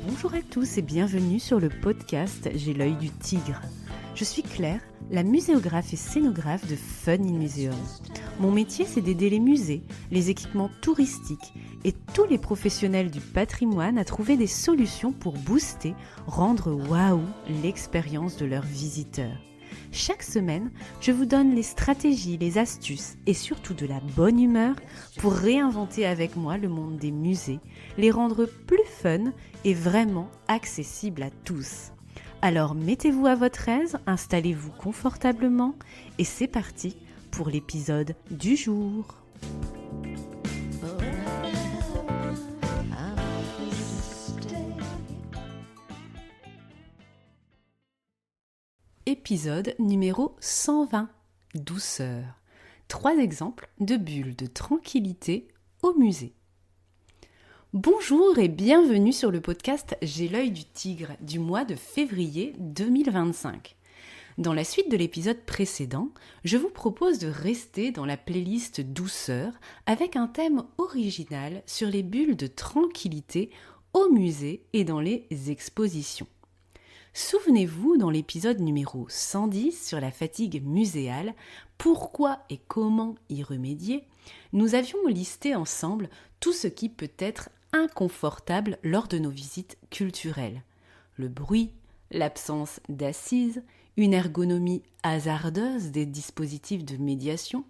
Bonjour à tous et bienvenue sur le podcast J'ai l'œil du tigre. Je suis Claire, la muséographe et scénographe de Fun in Museum. Mon métier, c'est d'aider les musées, les équipements touristiques et tous les professionnels du patrimoine à trouver des solutions pour booster, rendre waouh l'expérience de leurs visiteurs. Chaque semaine, je vous donne les stratégies, les astuces et surtout de la bonne humeur pour réinventer avec moi le monde des musées, les rendre plus fun et vraiment accessibles à tous. Alors mettez-vous à votre aise, installez-vous confortablement et c'est parti pour l'épisode du jour. Épisode numéro 120, douceur. 3 exemples de bulles de tranquillité au musée. Bonjour et bienvenue sur le podcast J'ai l'œil du tigre du mois de février 2025. Dans la suite de l'épisode précédent, je vous propose de rester dans la playlist douceur avec un thème original sur les bulles de tranquillité au musée et dans les expositions. Souvenez-vous, dans l'épisode numéro 110 sur la fatigue muséale, pourquoi et comment y remédier, nous avions listé ensemble tout ce qui peut être inconfortable lors de nos visites culturelles. Le bruit, l'absence d'assises, une ergonomie hasardeuse des dispositifs de médiation,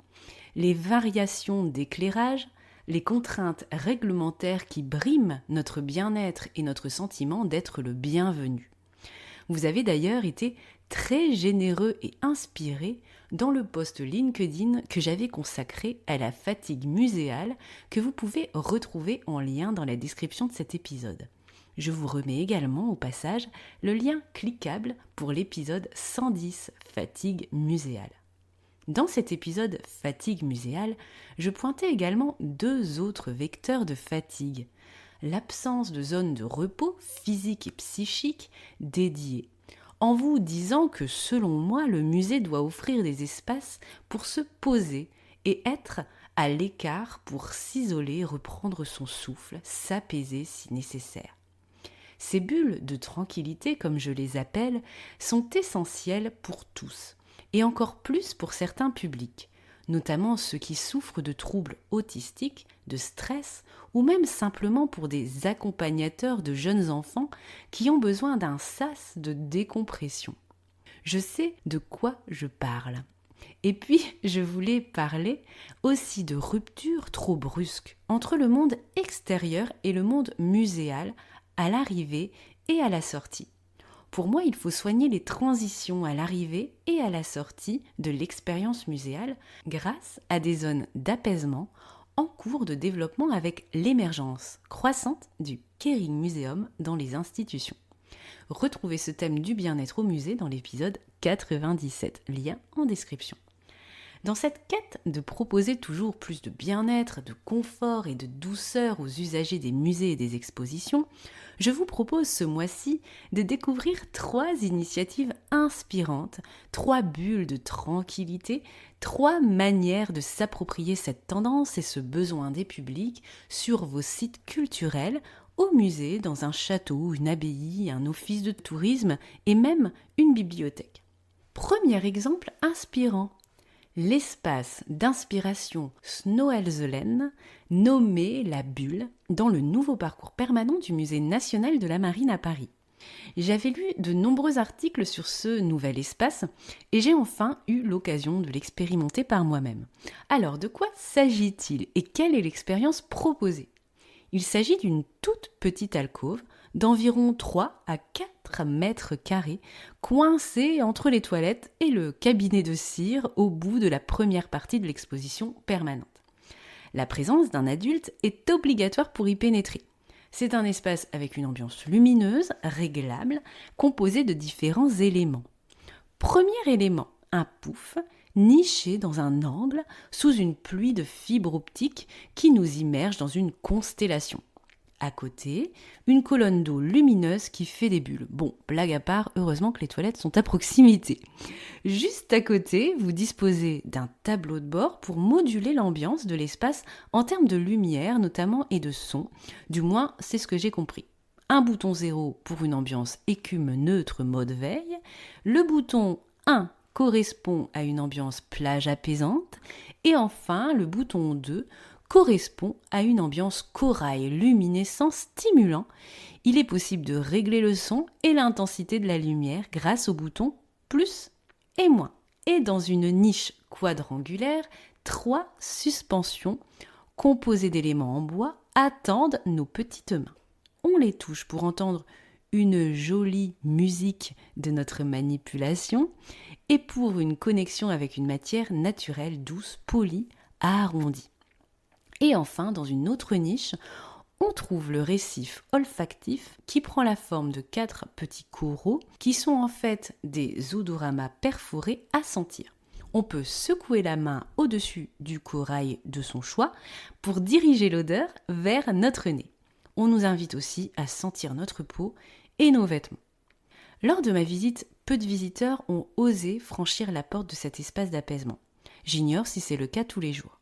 les variations d'éclairage, les contraintes réglementaires qui briment notre bien-être et notre sentiment d'être le bienvenu. Vous avez d'ailleurs été très généreux et inspiré dans le post LinkedIn que j'avais consacré à la fatigue muséale que vous pouvez retrouver en lien dans la description de cet épisode. Je vous remets également au passage le lien cliquable pour l'épisode 110 fatigue muséale. Dans cet épisode fatigue muséale, je pointais également 2 autres vecteurs de fatigue. L'absence de zones de repos physique et psychique dédiées, en vous disant que selon moi, le musée doit offrir des espaces pour se poser et être à l'écart pour s'isoler, reprendre son souffle, s'apaiser si nécessaire. Ces bulles de tranquillité, comme je les appelle, sont essentielles pour tous, et encore plus pour certains publics, notamment ceux qui souffrent de troubles autistiques, de stress ou même simplement pour des accompagnateurs de jeunes enfants qui ont besoin d'un sas de décompression. Je sais de quoi je parle. Et puis, je voulais parler aussi de ruptures trop brusques entre le monde extérieur et le monde muséal à l'arrivée et à la sortie. Pour moi, il faut soigner les transitions à l'arrivée et à la sortie de l'expérience muséale grâce à des zones d'apaisement en cours de développement avec l'émergence croissante du Caring Museum dans les institutions. Retrouvez ce thème du bien-être au musée dans l'épisode 97, lien en description. Dans cette quête de proposer toujours plus de bien-être, de confort et de douceur aux usagers des musées et des expositions, je vous propose ce mois-ci de découvrir 3 initiatives inspirantes, 3 bulles de tranquillité, 3 manières de s'approprier cette tendance et ce besoin des publics sur vos sites culturels, au musée, dans un château, une abbaye, un office de tourisme et même une bibliothèque. Premier exemple inspirant. L'espace d'inspiration Snoelzelen, nommé La Bulle, dans le nouveau parcours permanent du Musée national de la Marine à Paris. J'avais lu de nombreux articles sur ce nouvel espace et j'ai enfin eu l'occasion de l'expérimenter par moi-même. Alors, de quoi s'agit-il et quelle est l'expérience proposée ? Il s'agit d'une toute petite alcôve d'environ 3 à 4 mètres carrés, coincée entre les toilettes et le cabinet de cire au bout de la première partie de l'exposition permanente. La présence d'un adulte est obligatoire pour y pénétrer. C'est un espace avec une ambiance lumineuse, réglable, composé de différents éléments. Premier élément, un pouf, niché dans un angle sous une pluie de fibres optiques qui nous immerge dans une constellation. À côté, une colonne d'eau lumineuse qui fait des bulles. Bon, blague à part, heureusement que les toilettes sont à proximité. Juste à côté, vous disposez d'un tableau de bord pour moduler l'ambiance de l'espace en termes de lumière notamment et de son. Du moins, c'est ce que j'ai compris. un bouton 0 pour une ambiance écume neutre mode veille. Le bouton 1 correspond à une ambiance plage apaisante. Et enfin, le bouton 2 correspond à une ambiance corail luminescent stimulant. Il est possible de régler le son et l'intensité de la lumière grâce au bouton plus et moins. Et dans une niche quadrangulaire, 3 suspensions composées d'éléments en bois attendent nos petites mains. On les touche pour entendre une jolie musique de notre manipulation et pour une connexion avec une matière naturelle, douce, polie, arrondie. Et enfin, dans une autre niche, on trouve le récif olfactif qui prend la forme de 4 petits coraux qui sont en fait des odoramas perforés à sentir. On peut secouer la main au-dessus du corail de son choix pour diriger l'odeur vers notre nez. On nous invite aussi à sentir notre peau et nos vêtements. Lors de ma visite, peu de visiteurs ont osé franchir la porte de cet espace d'apaisement. J'ignore si c'est le cas tous les jours.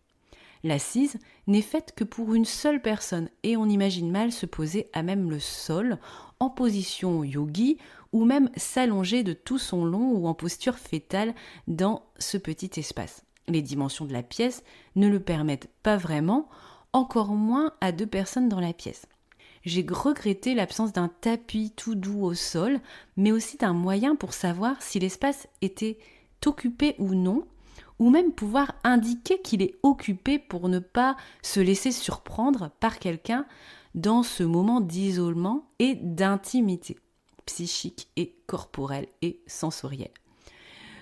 L'assise n'est faite que pour une seule personne et on imagine mal se poser à même le sol, en position yogi ou même s'allonger de tout son long ou en posture fétale dans ce petit espace. Les dimensions de la pièce ne le permettent pas vraiment, encore moins à 2 personnes dans la pièce. J'ai regretté l'absence d'un tapis tout doux au sol, mais aussi d'un moyen pour savoir si l'espace était occupé ou non, ou même pouvoir indiquer qu'il est occupé pour ne pas se laisser surprendre par quelqu'un dans ce moment d'isolement et d'intimité psychique et corporelle et sensorielle.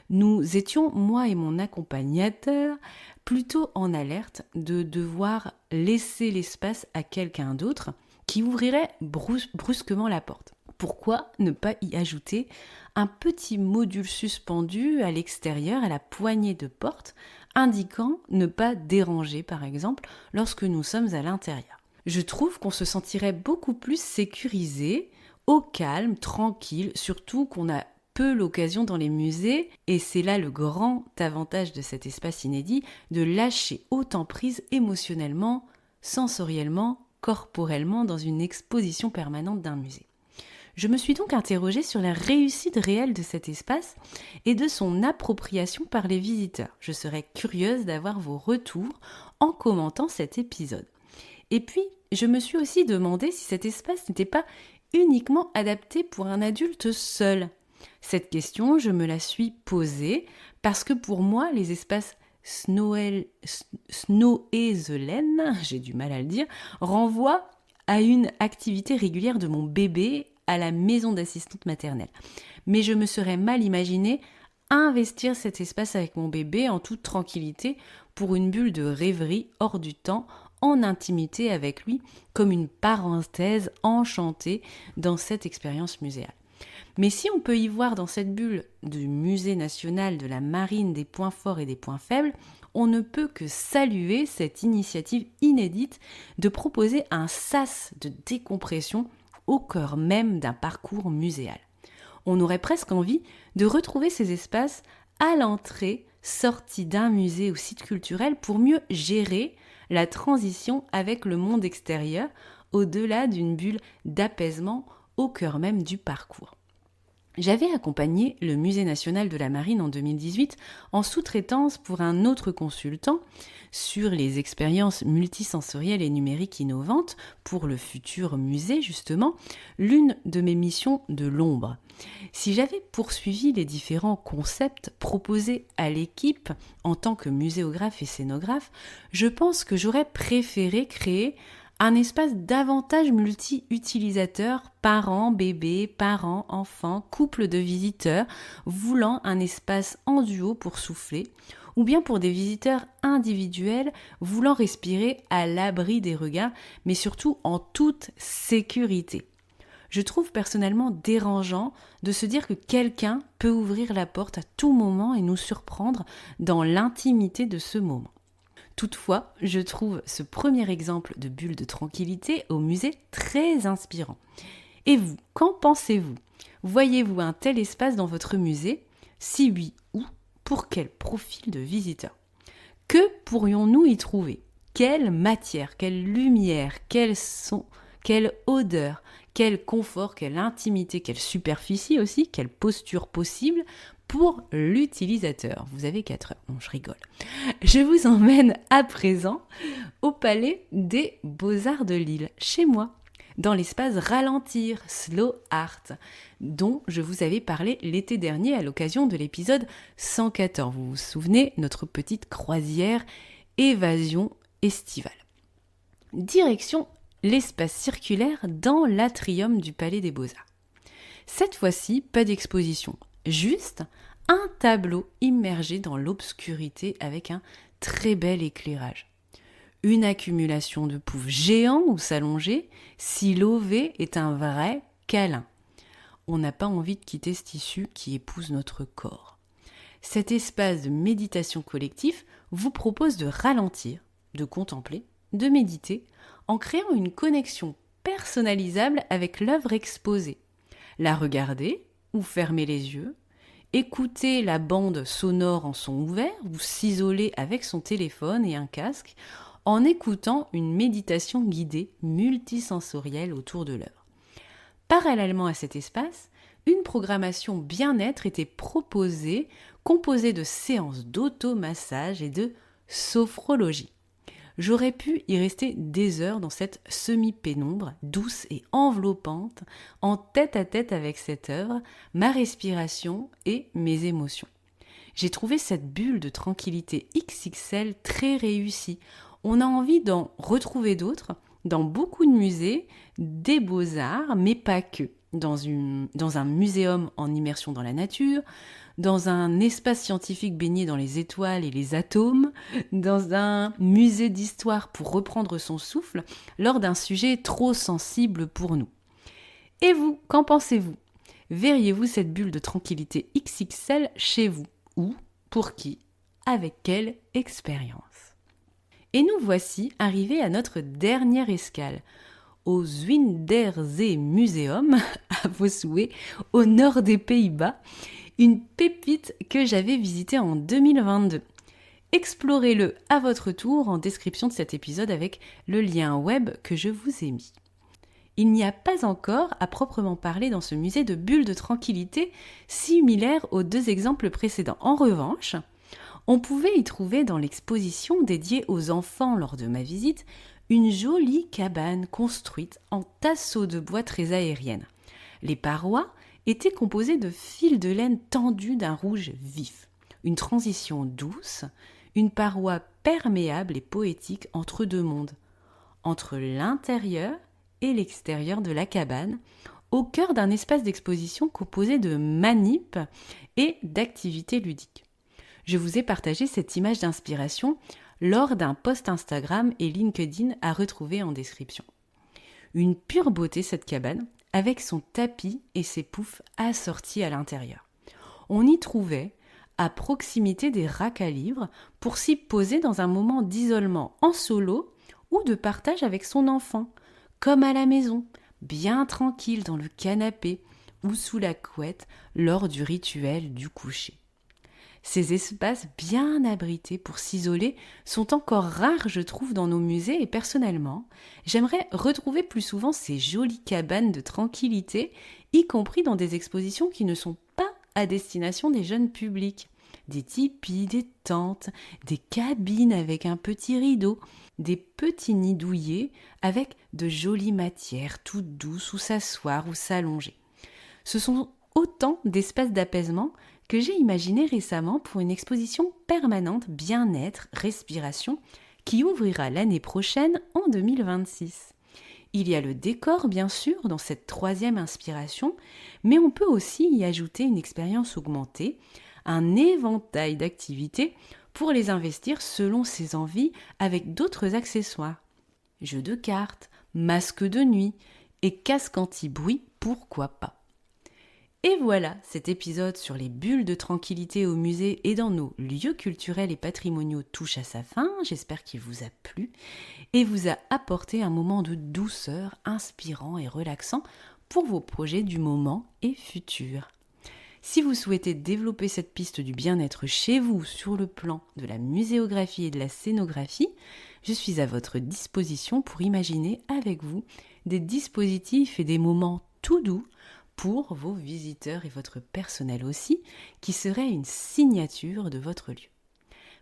Nous étions, moi et mon accompagnateur, plutôt en alerte de devoir laisser l'espace à quelqu'un d'autre qui ouvrirait brusquement la porte. Pourquoi ne pas y ajouter un petit module suspendu à l'extérieur, à la poignée de porte, indiquant ne pas déranger, par exemple, lorsque nous sommes à l'intérieur. Je trouve qu'on se sentirait beaucoup plus sécurisé, au calme, tranquille, surtout qu'on a peu l'occasion dans les musées, et c'est là le grand avantage de cet espace inédit, de lâcher autant prise émotionnellement, sensoriellement, corporellement dans une exposition permanente d'un musée. Je me suis donc interrogée sur la réussite réelle de cet espace et de son appropriation par les visiteurs. Je serais curieuse d'avoir vos retours en commentant cet épisode. Et puis, je me suis aussi demandé si cet espace n'était pas uniquement adapté pour un adulte seul. Cette question, je me la suis posée parce que pour moi, les espaces Snoezelen, j'ai du mal à le dire, renvoient à une activité régulière de mon bébé à la maison d'assistante maternelle. Mais je me serais mal imaginé investir cet espace avec mon bébé en toute tranquillité pour une bulle de rêverie hors du temps, en intimité avec lui, comme une parenthèse enchantée dans cette expérience muséale. Mais si on peut y voir dans cette bulle du Musée national de la marine des points forts et des points faibles, on ne peut que saluer cette initiative inédite de proposer un sas de décompression au cœur même d'un parcours muséal. On aurait presque envie de retrouver ces espaces à l'entrée, sortis d'un musée ou site culturel pour mieux gérer la transition avec le monde extérieur au-delà d'une bulle d'apaisement au cœur même du parcours. J'avais accompagné le Musée national de la marine en 2018 en sous-traitance pour un autre consultant sur les expériences multisensorielles et numériques innovantes pour le futur musée, justement, l'une de mes missions de l'ombre. Si j'avais poursuivi les différents concepts proposés à l'équipe en tant que muséographe et scénographe, je pense que j'aurais préféré créer un espace davantage multi-utilisateur, parents, bébés, parents, enfants, couples de visiteurs, voulant un espace en duo pour souffler, ou bien pour des visiteurs individuels voulant respirer à l'abri des regards, mais surtout en toute sécurité. Je trouve personnellement dérangeant de se dire que quelqu'un peut ouvrir la porte à tout moment et nous surprendre dans l'intimité de ce moment. Toutefois, je trouve ce premier exemple de bulle de tranquillité au musée très inspirant. Et vous, qu'en pensez-vous ? Voyez-vous un tel espace dans votre musée ? Si oui, où ? Pour quel profil de visiteur ? Que pourrions-nous y trouver ? Quelle matière ? Quelle lumière ? Quel son ? quelle odeur, quel confort, quelle intimité, quelle superficie aussi, quelle posture possible pour l'utilisateur. Vous avez 4 heures. Non, je rigole. Je vous emmène à présent au Palais des Beaux-Arts de Lille, chez moi, dans l'espace Ralentir, Slow Art, dont je vous avais parlé l'été dernier à l'occasion de l'épisode 114. Vous vous souvenez, notre petite croisière évasion estivale. Direction l'espace circulaire dans l'atrium du Palais des Beaux-Arts. Cette fois-ci, pas d'exposition, juste un tableau immergé dans l'obscurité avec un très bel éclairage. Une accumulation de poufs géants ou s'allonger, si l'OV est un vrai câlin. On n'a pas envie de quitter ce tissu qui épouse notre corps. Cet espace de méditation collectif vous propose de ralentir, de contempler, de méditer, en créant une connexion personnalisable avec l'œuvre exposée. La regarder ou fermer les yeux, écouter la bande sonore en son ouvert ou s'isoler avec son téléphone et un casque en écoutant une méditation guidée multisensorielle autour de l'œuvre. Parallèlement à cet espace, une programmation bien-être était proposée, composée de séances d'automassage et de sophrologie. J'aurais pu y rester des heures dans cette semi-pénombre, douce et enveloppante, en tête-à-tête avec cette œuvre, ma respiration et mes émotions. J'ai trouvé cette bulle de tranquillité XXL très réussie. On a envie d'en retrouver d'autres dans beaucoup de musées, des beaux-arts, mais pas que. Dans un muséum en immersion dans la nature, dans un espace scientifique baigné dans les étoiles et les atomes, dans un musée d'histoire pour reprendre son souffle lors d'un sujet trop sensible pour nous. Et vous, qu'en pensez-vous ? Verriez-vous cette bulle de tranquillité XXL chez vous ? Où ? Pour qui ? Avec quelle expérience ? Et nous voici arrivés à notre dernière escale, au Zuiderzee Museum, à vos souhaits, au nord des Pays-Bas, une pépite que j'avais visitée en 2022. Explorez-le à votre tour en description de cet épisode avec le lien web que je vous ai mis. Il n'y a pas encore à proprement parler dans ce musée de bulles de tranquillité similaire aux 2 exemples précédents. En revanche, on pouvait y trouver dans l'exposition dédiée aux enfants lors de ma visite une jolie cabane construite en tasseaux de bois très aérienne. Les parois étaient composées de fils de laine tendus d'un rouge vif. Une transition douce, une paroi perméable et poétique entre 2 mondes, entre l'intérieur et l'extérieur de la cabane, au cœur d'un espace d'exposition composé de manips et d'activités ludiques. Je vous ai partagé cette image d'inspiration lors d'un post Instagram et LinkedIn à retrouver en description. Une pure beauté cette cabane, avec son tapis et ses poufs assortis à l'intérieur. On y trouvait, à proximité des racks à livres, pour s'y poser dans un moment d'isolement en solo ou de partage avec son enfant, comme à la maison, bien tranquille dans le canapé ou sous la couette lors du rituel du coucher. Ces espaces bien abrités pour s'isoler sont encore rares, je trouve, dans nos musées et personnellement, j'aimerais retrouver plus souvent ces jolies cabanes de tranquillité, y compris dans des expositions qui ne sont pas à destination des jeunes publics. Des tipis, des tentes, des cabines avec un petit rideau, des petits nids douillés avec de jolies matières toutes douces où s'asseoir ou s'allonger. Ce sont autant d'espaces d'apaisement que j'ai imaginé récemment pour une exposition permanente bien-être, respiration, qui ouvrira l'année prochaine en 2026. Il y a le décor, bien sûr, dans cette 3e inspiration, mais on peut aussi y ajouter une expérience augmentée, un éventail d'activités pour les investir selon ses envies avec d'autres accessoires. Jeux de cartes, masques de nuit et casque anti-bruit, pourquoi pas. Et voilà, cet épisode sur les bulles de tranquillité au musée et dans nos lieux culturels et patrimoniaux touche à sa fin. J'espère qu'il vous a plu et vous a apporté un moment de douceur inspirant et relaxant pour vos projets du moment et futur. Si vous souhaitez développer cette piste du bien-être chez vous sur le plan de la muséographie et de la scénographie, je suis à votre disposition pour imaginer avec vous des dispositifs et des moments tout doux pour vos visiteurs et votre personnel aussi, qui seraient une signature de votre lieu.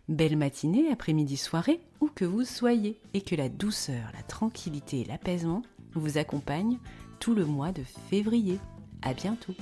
Belle matinée, après-midi, soirée, où que vous soyez, et que la douceur, la tranquillité et l'apaisement vous accompagnent tout le mois de février. À bientôt!